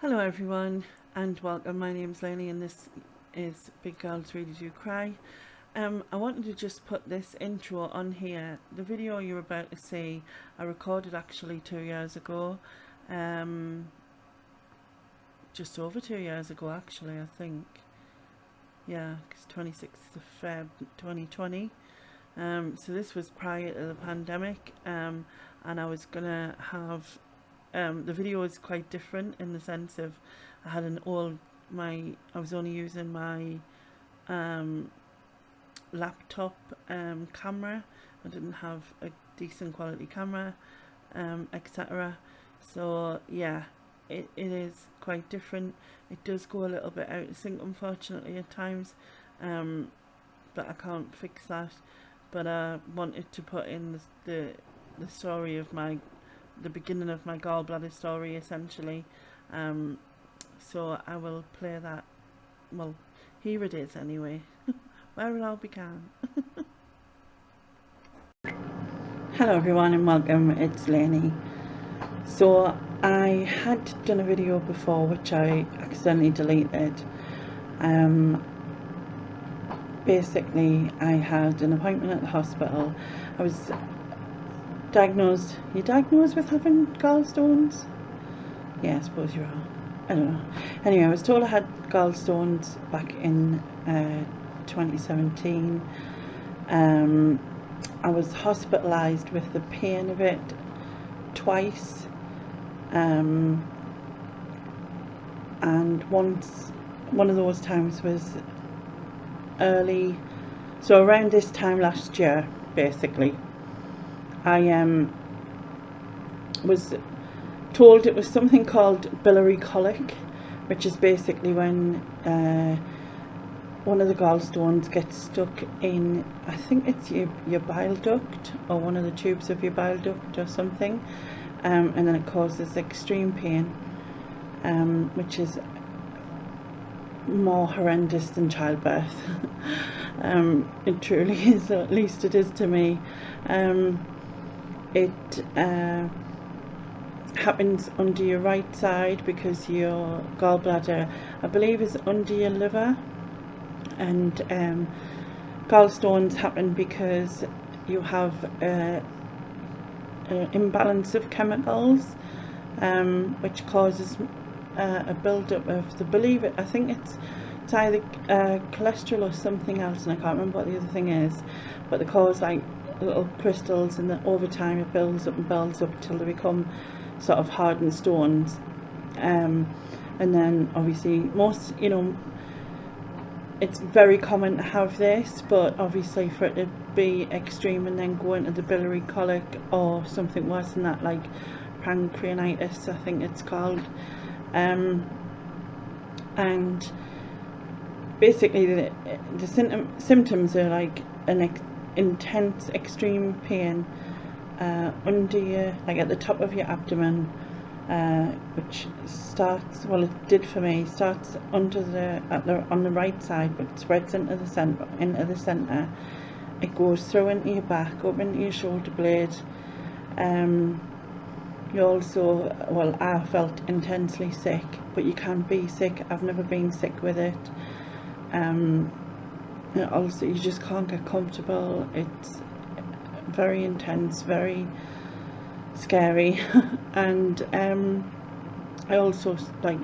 Hello everyone and welcome. My name's Lainey and this is Big Girls Really Do Cry. I wanted to just put this intro on here. The video you're about to see I recorded actually 2 years ago. Just over 2 years ago actually, I think. Yeah, it's 26th of Feb 2020. So this was prior to the pandemic, and I was gonna have the video is quite different in the sense of I had I was only using my laptop camera. I didn't have a decent quality camera, etc. So yeah, it is quite different. It does go a little bit out of sync unfortunately at times, but I can't fix that. But I wanted to put in the story of the beginning of my gallbladder story essentially. So I will play that. Well, here it is anyway. Where it all began. Hello everyone and welcome, it's Lainey. So I had done a video before which I accidentally deleted. Basically I had an appointment at the hospital. I was diagnosed. You're diagnosed with having gallstones? Yeah, I suppose you are. I don't know. Anyway, I was told I had gallstones back in 2017. I was hospitalised with the pain of it twice, and once, one of those times was early, so around this time last year basically. I was told it was something called biliary colic, which is basically when one of the gallstones gets stuck in, I think it's your bile duct or one of the tubes of your bile duct or something, and then it causes extreme pain, which is more horrendous than childbirth. It truly is, or at least it is to me. It happens under your right side because your gallbladder, I believe, is under your liver, and gallstones happen because you have an imbalance of chemicals, which causes a build-up of I think it's either cholesterol or something else, and I can't remember what the other thing is, but they cause like little crystals, and then over time it builds up and builds up till they become sort of hardened stones, and then obviously most, it's very common to have this, but obviously for it to be extreme and then go into the biliary colic or something worse than that, like pancreatitis I think it's called, and basically the symptoms are like an intense extreme pain under your, like at the top of your abdomen, which starts, well it did for me, starts under on the right side, but it spreads into the center. It goes through into your back, up into your shoulder blade. You also, well, I felt intensely sick, but you can be sick. I've never been sick with it. Also, you just can't get comfortable. It's very intense, very scary, and I also like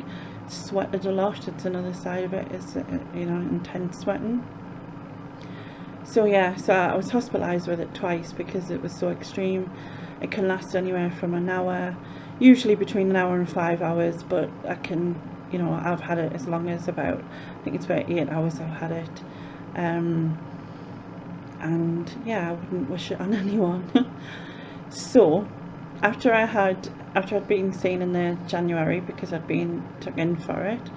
sweated a lot. It's another side of it, is intense sweating. So yeah, so I was hospitalised with it twice because it was so extreme. It can last anywhere from an hour, usually between an hour and 5 hours, but I can, I've had it as long as about, I think it's about 8 hours I've had it. And yeah, I wouldn't wish it on anyone. So after I'd been seen in the January because I'd been took in for it,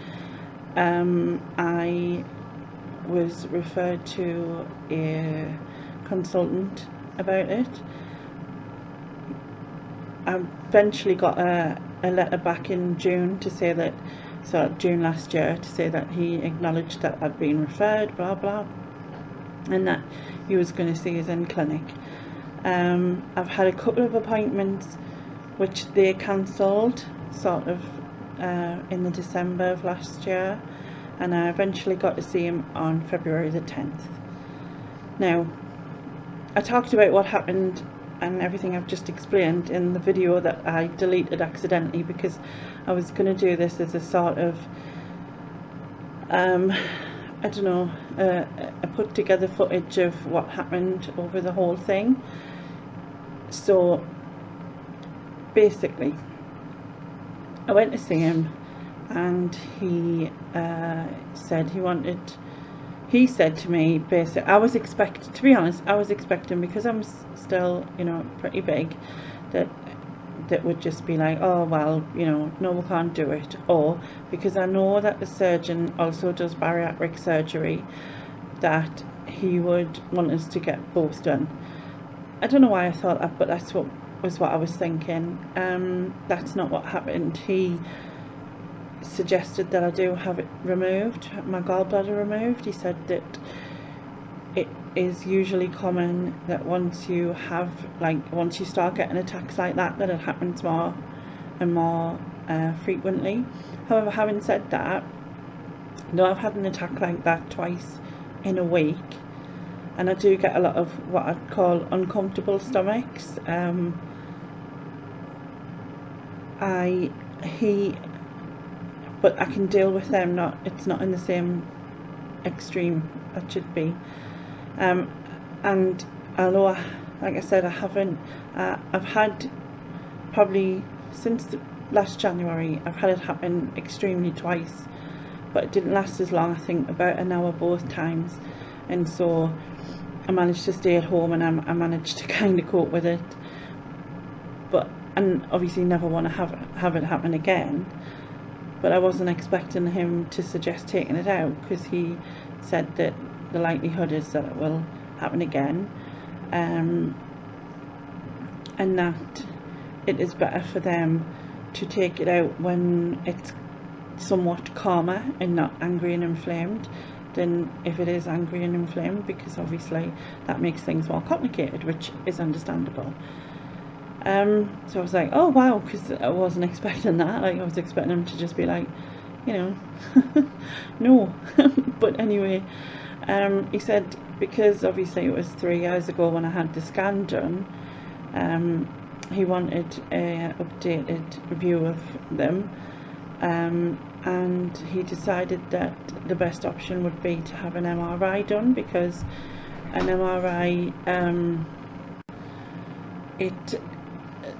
I was referred to a consultant about it. I eventually got a letter back in June to say that, June last year, to say that he acknowledged that I'd been referred, blah blah, and that he was going to see us in clinic. I've had a couple of appointments which they cancelled sort of in the December of last year, and I eventually got to see him on February the 10th. Now, I talked about what happened and everything I've just explained in the video that I deleted accidentally, because I was going to do this as a sort of I don't know, a put together footage of what happened over the whole thing. So basically, I went to see him, and he said he said to me, basically, to be honest, I was expecting, because I'm still, you know, pretty big, that would just be like, oh well, you know, no, we can't do it. Or because I know that the surgeon also does bariatric surgery, that he would want us to get both done. I don't know why I thought that, but that's what I was thinking. That's not what happened. He suggested that I do have it removed, my gallbladder removed. He said that it is usually common that once you start getting attacks like that it happens more and more frequently. However, having said that, though I've had an attack like that twice in a week, and I do get a lot of what I'd call uncomfortable stomachs, but I can deal with them. It's not in the same extreme that should be. And although, like I said, I've had probably since last January, I've had it happen extremely twice, but it didn't last as long. I think about an hour both times, and so I managed to stay at home, and I managed to kind of cope with it. And obviously never want to have it happen again. But I wasn't expecting him to suggest taking it out, because he said that the likelihood is that it will happen again, and that it is better for them to take it out when it's somewhat calmer and not angry and inflamed than if it is angry and inflamed, because obviously that makes things more complicated, which is understandable. So I was like, oh wow, because I wasn't expecting that. Like, I was expecting him to just be like, you know, no. But anyway, he said, because obviously it was 3 years ago when I had the scan done, he wanted an updated review of them, and he decided that the best option would be to have an MRI done, because an MRI,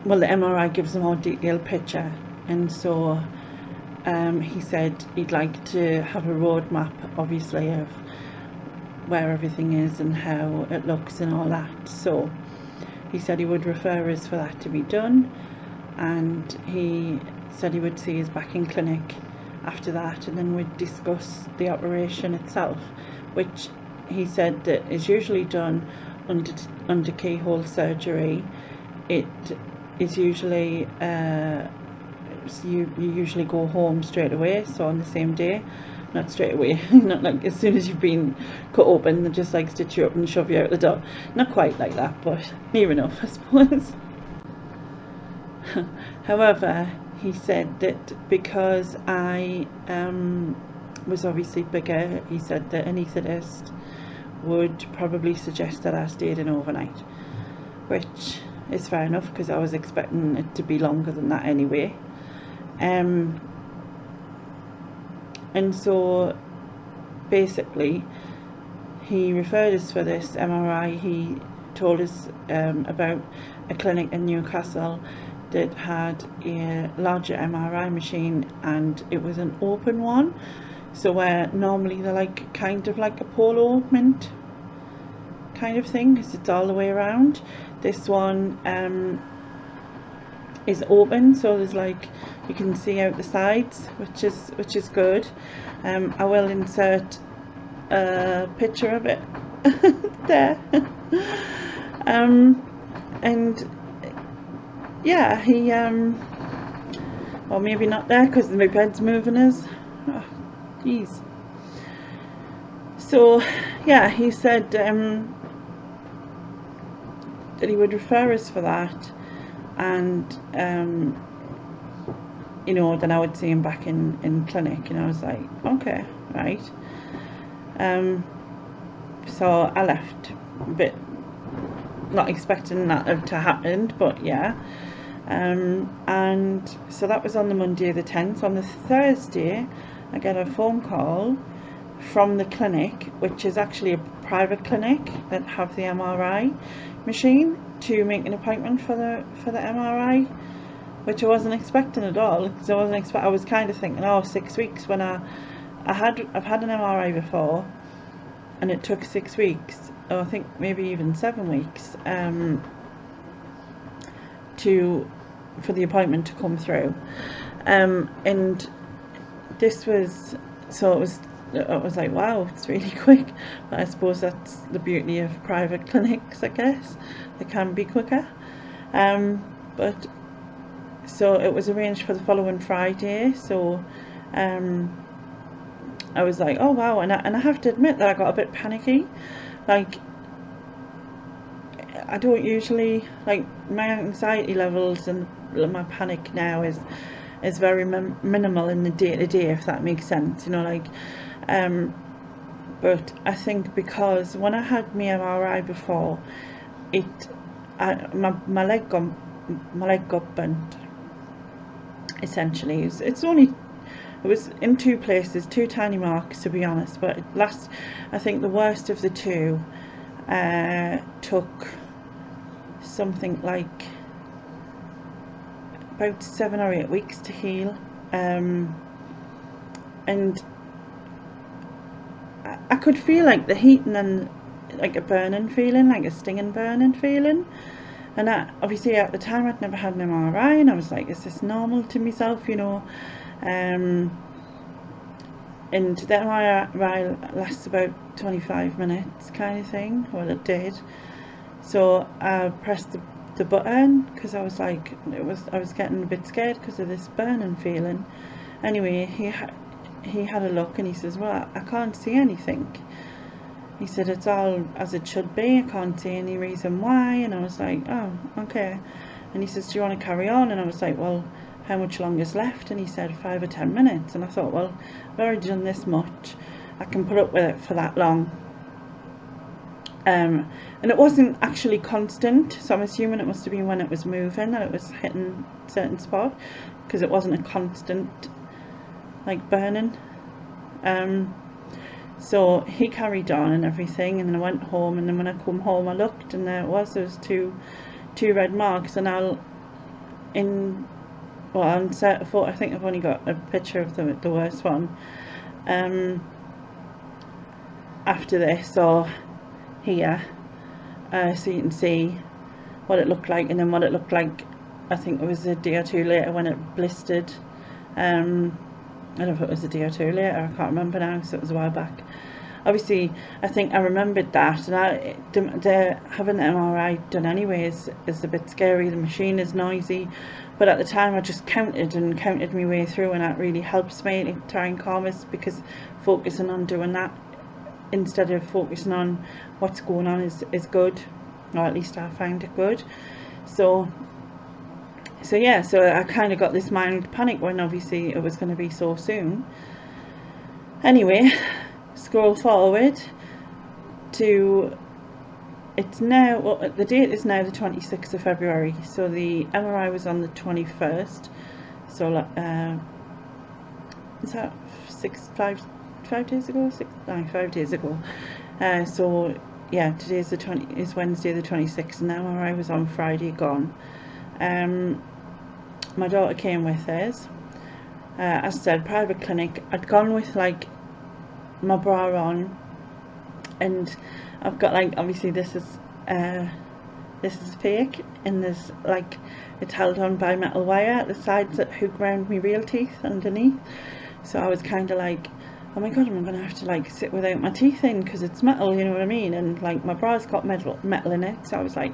the MRI gives a more detailed picture, and so he said he'd like to have a roadmap, obviously, of where everything is and how it looks and all that. So he said he would refer us for that to be done, and he said he would see us back in clinic after that, and then we'd discuss the operation itself, which he said that is usually done under keyhole surgery. It is usually you usually go home straight away, so on the same day. Not straight away, not like as soon as you've been cut open, they just like stitch you up and shove you out the door. Not quite like that, but near enough, I suppose. However, he said that because I was obviously bigger, he said that an anaesthetist would probably suggest that I stayed in overnight, which is fair enough, because I was expecting it to be longer than that anyway. And so basically he referred us for this MRI. He told us about a clinic in Newcastle that had a larger MRI machine, and it was an open one, so where normally they're like kind of like a polo mint kind of thing, because it's all the way around. This one is open, so there's like, you can see out the sides, which is good. I will insert a picture of it there. And yeah, he well, maybe not there because my bed's moving us. Oh, geez. So yeah, he said that he would refer us for that, and you know, then I would see him back in clinic, and I was like, okay, right. So I left, a bit not expecting that to happen, but yeah. And so that was on the Monday the 10th. On the Thursday, I get a phone call from the clinic, which is actually a private clinic that have the MRI machine, to make an appointment for the MRI, which I wasn't expecting at all, because I was kind of thinking, oh, 6 weeks, when I've had an MRI before, and it took 6 weeks, or I think maybe even 7 weeks, for the appointment to come through, and this was, so it was like, wow, it's really quick. But I suppose that's the beauty of private clinics, I guess. They can be quicker. But so it was arranged for the following Friday. So I was like, oh wow, and I have to admit that I got a bit panicky. Like, I don't usually, like, my anxiety levels and my panic now is very minimal in the day-to-day, if that makes sense, you know, like, but I think because when I had my MRI before, my leg got burnt, essentially. It was in two places, two tiny marks, to be honest, but I think the worst of the two took something like about 7 or 8 weeks to heal, and I could feel like the heating and like a burning feeling, like a stinging burning feeling, and obviously at the time I'd never had an MRI, and I was like, is this normal to myself, you know? And the MRI lasts about 25 minutes kind of thing. Well, it did. So I pressed the button, because I was like, I was getting a bit scared because of this burning feeling. Anyway, he had a look, and he says, well, I can't see anything. He said, it's all as it should be, I can't see any reason why. And I was like, oh, okay. And he says, do you want to carry on? And I was like, well, how much longer is left? And he said 5 or 10 minutes. And I thought, well, I've already done this much, I can put up with it for that long. And it wasn't actually constant, so I'm assuming it must have been when it was moving that it was hitting a certain spot, because it wasn't a constant, like, burning. So he carried on and everything, and then I went home, and then when I come home I looked, and there was two red marks. And on set photo, I think I've only got a picture of the worst one after this, or here, so you can see what it looked like, and then what it looked like, I think it was a day or two later when it blistered. I don't know if it was a day or two later, I can't remember now, so it was a while back. Obviously, I think I remembered that, and having the MRI done anyway is a bit scary. The machine is noisy, but at the time I just counted my way through, and that really helps me to try and calm us, because focusing on doing that instead of focusing on what's going on is good, or at least I find it good. So yeah, so I kind of got this mild panic when obviously it was going to be so soon. Anyway, scroll forward to, it's now, well, the date is now the 26th of February, so the MRI was on the 21st, so is that 5 days ago? 5 days ago. So yeah, today is Wednesday the 26th, and the MRI was on Friday gone. My daughter came with us. As I said, private clinic. I'd gone with like my bra on, and I've got, like, obviously this is fake, and there's like, it's held on by metal wire at the sides that hook round my real teeth underneath. So I was kind of like, oh my god, I'm gonna have to like sit without my teeth in, because it's metal, you know what I mean, and like my bra's got metal in it. So I was like,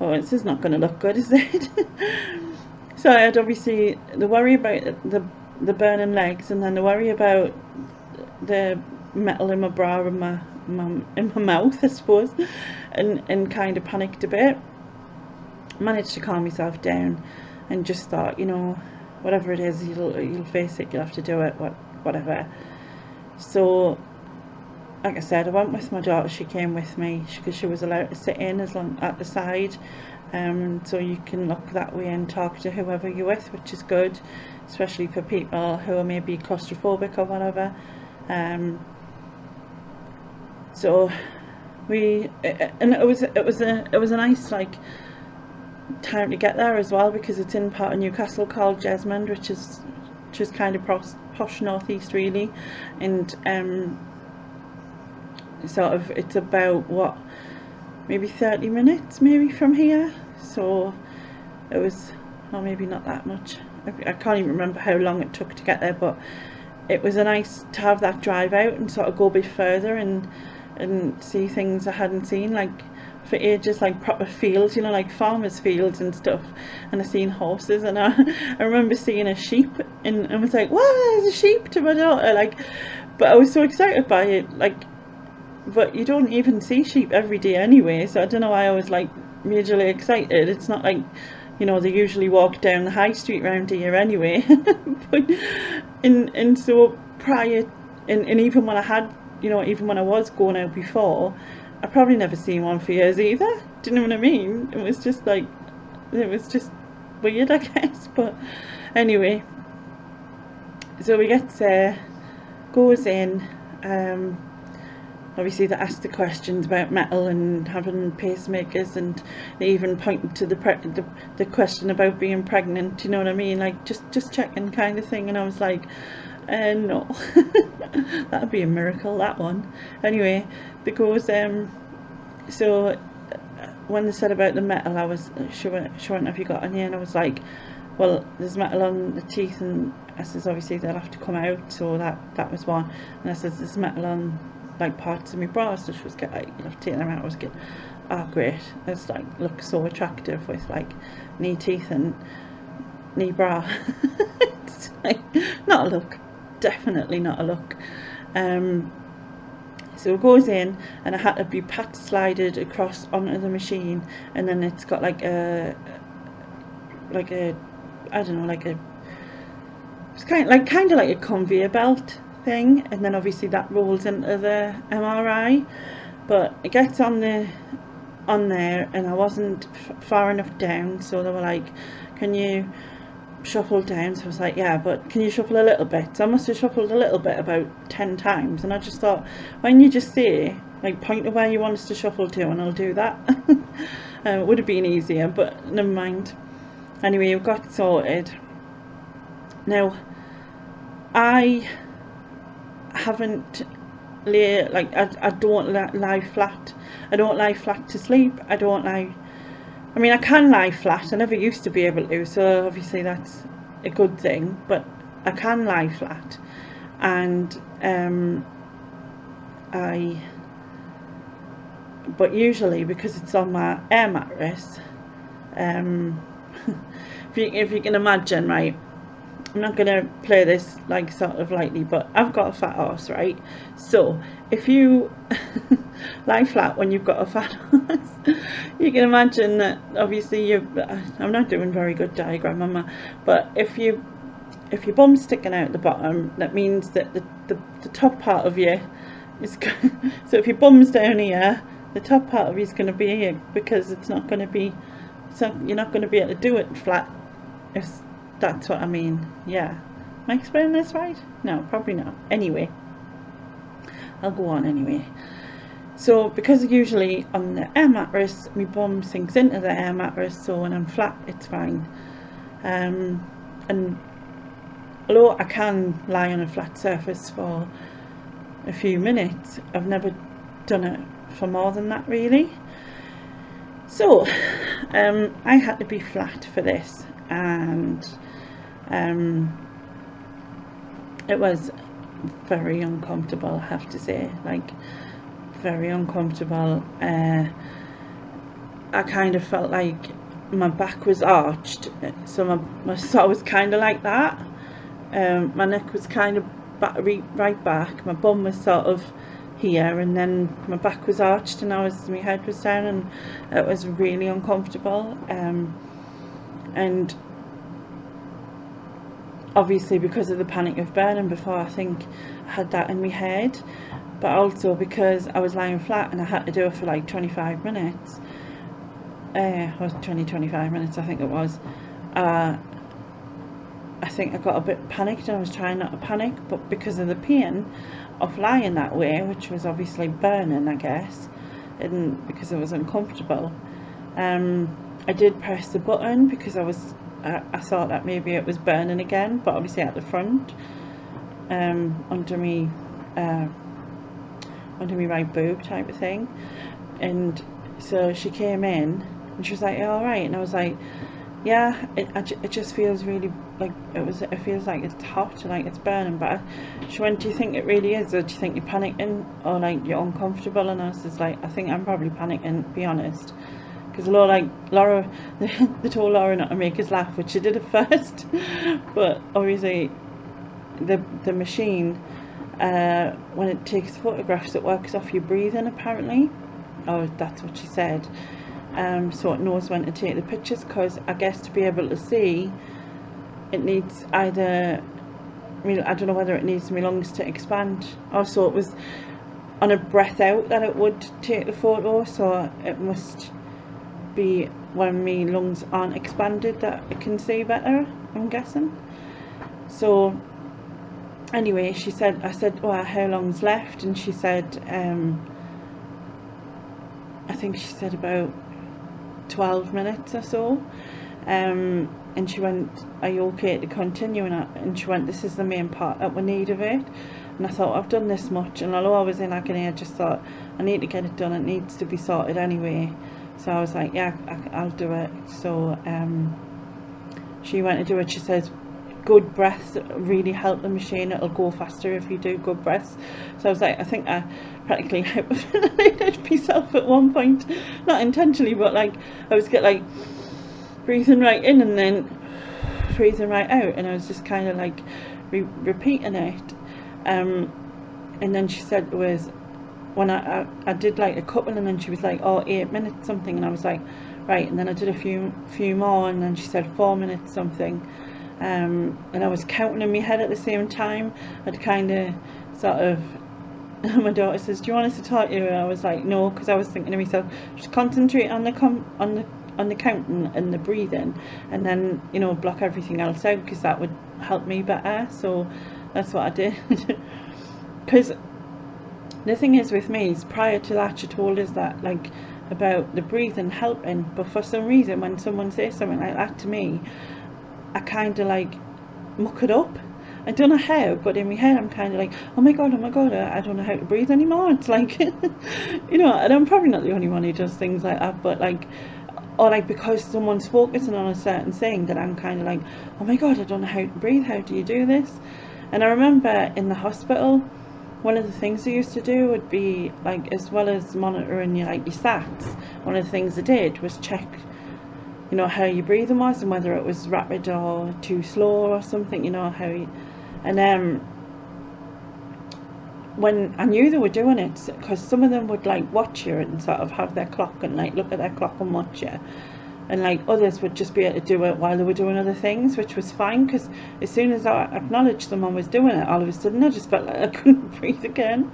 oh, this is not gonna look good, is it? So I had obviously the worry about the burning legs, and then the worry about the metal in my bra and in my mouth, I suppose, and kind of panicked a bit. Managed to calm myself down and just thought, you know, whatever it is, you'll face it, you'll have to do it, whatever. So like I said, I went with my daughter. She came with me because she was allowed to sit in as long at the side, so you can look that way and talk to whoever you're with, which is good, especially for people who are maybe claustrophobic or whatever. So and it was a nice like time to get there as well, because it's in part of Newcastle called Jesmond, which is kind of posh northeast really, and sort of it's about what, maybe 30 minutes maybe from here. So it was, or maybe not that much, I can't even remember how long it took to get there, but it was a nice to have that drive out and sort of go a bit further and see things I hadn't seen like for ages, like proper fields, you know, like farmers' fields and stuff. And I seen horses, and I remember seeing a sheep, and I was like, wow, there's a sheep, to my daughter, like. But I was so excited by it, like. But you don't even see sheep every day anyway, so I don't know why I was like majorly excited. It's not like, you know, they usually walk down the high street round here anyway. But and so prior, and even when I had, you know, even when I was going out before, I probably never seen one for years either. Do you know what I mean? It was just like, it was just weird, I guess. But anyway, so we get there, goes in, obviously they asked the questions about metal and having pacemakers, and they even pointed to the question about being pregnant, you know what I mean, like just checking kind of thing. And I was like, no. That'd be a miracle, that one. Anyway, because so when they said about the metal, I was, she went, have you got any? And I was like, well, there's metal on the teeth, and I says obviously they'll have to come out, so that was one. And I says there's metal on like parts of my bra, so she was getting like, you'll have to take them out. I was getting, oh great, it's like looks so attractive with like knee teeth and knee bra. It's like not a look, definitely not a look. So it goes in, and I had to be pat slided across onto the machine, and then it's got like a I don't know, like a, it's kind of like a conveyor belt thing, and then obviously that rolls into the MRI. But it gets on there, and I wasn't far enough down, so they were like, can you shuffle down? So I was like, yeah, but can you shuffle a little bit? So I must have shuffled a little bit about 10 times, and I just thought, when you just say like point to where you want us to shuffle to and I'll do that. It would have been easier, but never mind. Anyway, we got sorted. Now I haven't lay, like I don't lie flat. I don't lie flat to sleep. I don't lie, I mean I can lie flat, I never used to be able to, so obviously that's a good thing, but I can lie flat. And but usually because it's on my air mattress, if you can imagine, right, I'm not going to play this like sort of lightly, but I've got a fat arse, right? So if you lie flat when you've got a fat arse, you can imagine that obviously I'm not doing very good diagram, am I? But if your bum's sticking out the bottom, that means that the top part of you is so if your bum's down here, the top part of you is going to be here, because it's not going to be, so you're not going to be able to do it flat, if that's what I mean. Yeah, am I explaining this right? No, probably not. Anyway, I'll go on anyway. So because usually on the air mattress my bum sinks into the air mattress, so when I'm flat it's fine. And although I can lie on a flat surface for a few minutes, I've never done it for more than that really. So I had to be flat for this, and it was very uncomfortable, I have to say, like very uncomfortable. I kind of felt like my back was arched, so my sore was kind of like that. My neck was kind of right back, my bum was sort of here, and then my back was arched, and my head was down, and it was really uncomfortable. And obviously because of the panic of burning before, I think I had that in my head, but also because I was lying flat and I had to do it for like 25 minutes, or 25 minutes I think it was. I think I got a bit panicked, and I was trying not to panic, but because of the pain of lying that way, which was obviously burning, I guess, and because it was uncomfortable, I did press the button because I thought that maybe it was burning again, but obviously at the front, under me right boob type of thing. And so she came in and she was like, "All right," and I was like, "Yeah, it just feels really like it feels like it's hot and like it's burning." But she went, "Do you think it really is, or do you think you're panicking, or like you're uncomfortable?" And I was just like, "I think I'm probably panicking, to be honest." Because Laura, they told Laura not to make us laugh, which she did at first, but obviously the machine, when it takes photographs, it works off your breathing apparently. Oh, that's what she said. So it knows when to take the pictures, because I guess to be able to see, it needs either, I don't know whether it needs my lungs to expand. Also, it was on a breath out that it would take the photo, so it must be when my lungs aren't expanded that it can see better, I'm guessing. So anyway, she said, I said, "Well, how long's left?" And she said, I think she said about 12 minutes or so. And she went, "Are you okay to continue?" And she went, "This is the main part that we need of it." And I thought, I've done this much, and although I was in agony, I just thought, I need to get it done, it needs to be sorted anyway. So I was like, yeah, I'll do it. So she went to do it. She says good breaths really help the machine, it'll go faster if you do good breaths. So I was like, I think I practically hyperventilated myself at one point, not intentionally, but like I was breathing right in and then breathing right out, and I was just kind of like repeating it. And then she said it was, when I did like a couple, and then she was like, "Oh, 8 minutes something," and I was like, right. And then I did a few more, and then she said 4 minutes something, and I was counting in my head at the same time. I'd kind of sort of my daughter says, "Do you want us to talk to you?" And I was like, no, because I was thinking to myself, just concentrate on the counting and the breathing, and then block everything else out, because that would help me better. So that's what I did. Because the thing is with me is, prior to that, she told us that like about the breathing helping, but for some reason when someone says something like that to me, I kind of like muck it up. I don't know how, but in my head I'm kind of like, oh my god, I don't know how to breathe anymore. It's like and I'm probably not the only one who does things like that, but like, or like because someone's focusing on a certain thing, that I'm kind of like, oh my god, I don't know how to breathe, how do you do this? And I remember in the hospital, one of the things they used to do would be like, as well as monitoring your sats, one of the things they did was check how your breathing was, and whether it was rapid or too slow or something, and when I knew they were doing it, because some of them would like watch you and sort of have their clock and like look at their clock and watch you, and like others would just be able to do it while they were doing other things, which was fine, because as soon as I acknowledged someone was doing it, all of a sudden I just felt like I couldn't breathe again.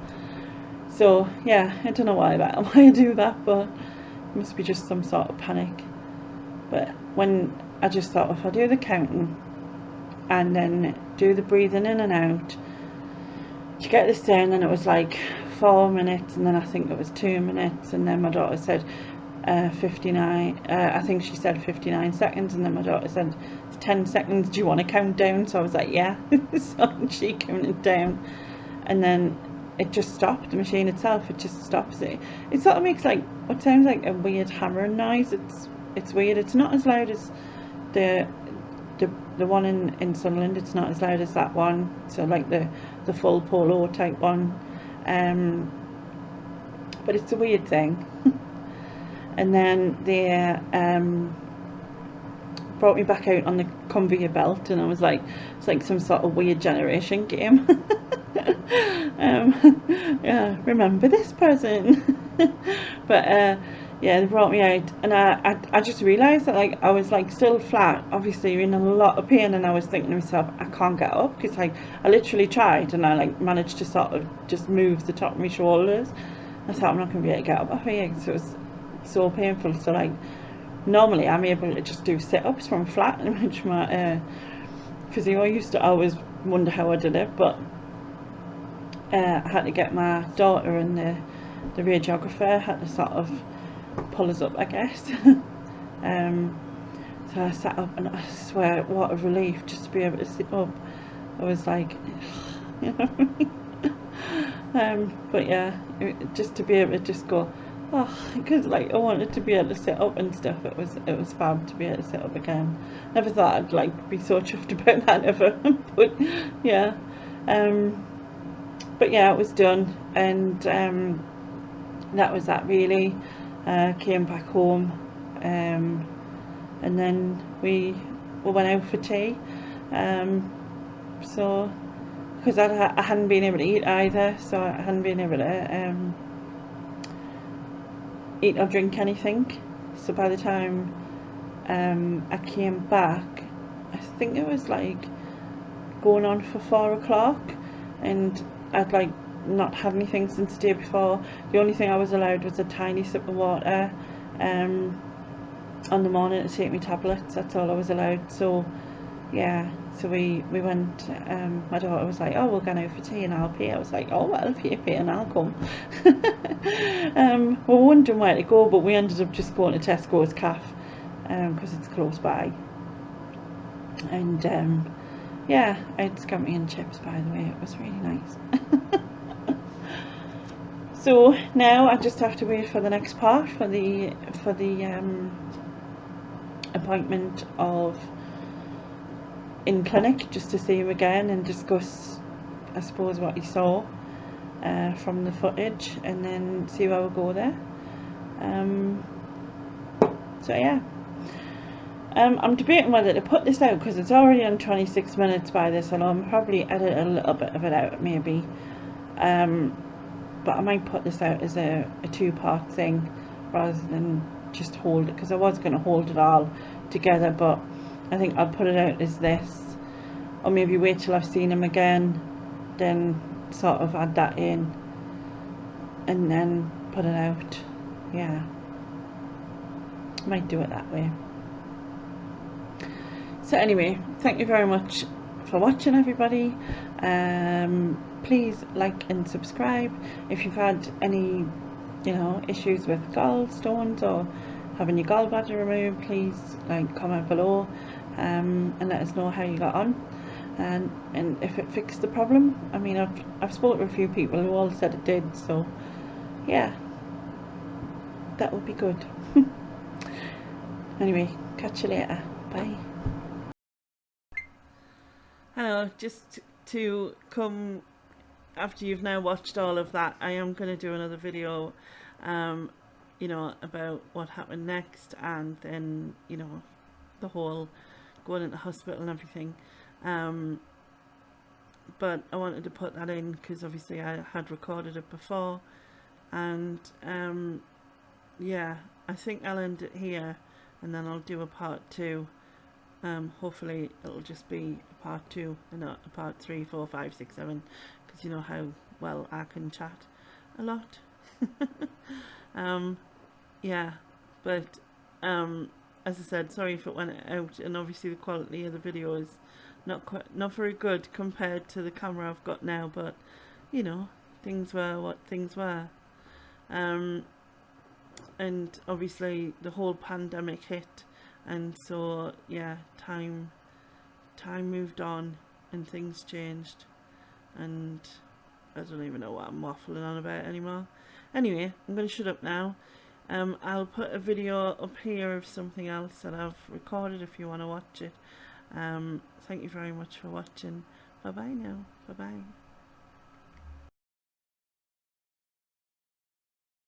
So yeah, I don't know why I do that, but it must be just some sort of panic. But when I just thought, if I do the counting and then do the breathing in and out to get this down, then it was like 4 minutes, and then I think it was 2 minutes, and then my daughter said 59, I think she said 59 seconds, and then my daughter said 10 seconds, do you want to count down? So I was like, yeah. So she counted down, and then it just stopped. The machine itself, it just stops it. It sort of makes like what sounds like a weird hammering noise. It's weird. It's not as loud as the one in Sunderland. It's not as loud as that one. So like the full polo type one. But it's a weird thing. And then they brought me back out on the conveyor belt, and I was like, it's like some sort of weird generation game. Yeah, remember this person. But yeah, they brought me out, and I just realised that like I was like still flat, obviously in a lot of pain, and I was thinking to myself, I can't get up, because like I literally tried, and I like managed to sort of just move the top of my shoulders. I thought I'm not going to be able to get up off here because it was so painful. So like normally I'm able to just do sit-ups from flat, which my physio used to always wonder how I did it, but I had to get my daughter and the radiographer had to sort of pull us up, I guess. So I sat up, and I swear, what a relief just to be able to sit up. I was like, you know what I mean? But yeah, just to be able to just go, oh, because like I wanted to be able to sit up and stuff. It was fab to be able to sit up again. Never thought I'd like be so chuffed about that ever. But yeah, but yeah, it was done, and that was that really. Came back home, and then we went out for tea. So because I hadn't been able to eat either, so I hadn't been able to eat or drink anything. So by the time I came back, I think it was like going on for 4 o'clock, and I'd like not had anything since the day before. The only thing I was allowed was a tiny sip of water on the morning to take my tablets. That's all I was allowed. So yeah, so we went, my daughter was like, oh, we're going out for tea and I'll pay. I was like, oh well, if you pay and I'll come. We were wondering where to go, but we ended up just going to Tesco's Cafe, because it's close by. And yeah, I had scampi and chips, by the way. It was really nice. So now I just have to wait for the next part, for the appointment of in clinic, just to see him again and discuss, I suppose, what he saw from the footage, and then see where we'll go there. So yeah, I'm debating whether to put this out, because it's already on 26 minutes by this, and I'll probably edit a little bit of it out maybe. But I might put this out as a 2-part thing rather than just hold it, because I was going to hold it all together, but I think I'll put it out as this, or maybe wait till I've seen him again, then sort of add that in and then put it out. Yeah, I might do it that way. So anyway, thank you very much for watching, everybody. Please like and subscribe. If you've had any, issues with gallstones or having your gallbladder removed, please comment below, and let us know how you got on, and if it fixed the problem. I mean, I've spoken to a few people who all said it did, so yeah, that would be good. Anyway, catch you later. Bye. Hello, just to come after you've now watched all of that, I am going to do another video about what happened next, and then the whole going into hospital and everything, but I wanted to put that in because obviously I had recorded it before, and yeah, I think I'll end it here, and then I'll do a part 2. Hopefully it'll just be a part 2 and not a part 3, 4, 5, 6, 7, because you know how well I can chat a lot. Yeah, but as I said, sorry if it went out, and obviously the quality of the video is not very good compared to the camera I've got now, but things were what things were. And obviously the whole pandemic hit, and so yeah, time moved on and things changed, and I don't even know what I'm waffling on about anymore. Anyway, I'm going to shut up now. I'll put a video up here of something else that I've recorded if you want to watch it. Thank you very much for watching. Bye bye now. Bye bye.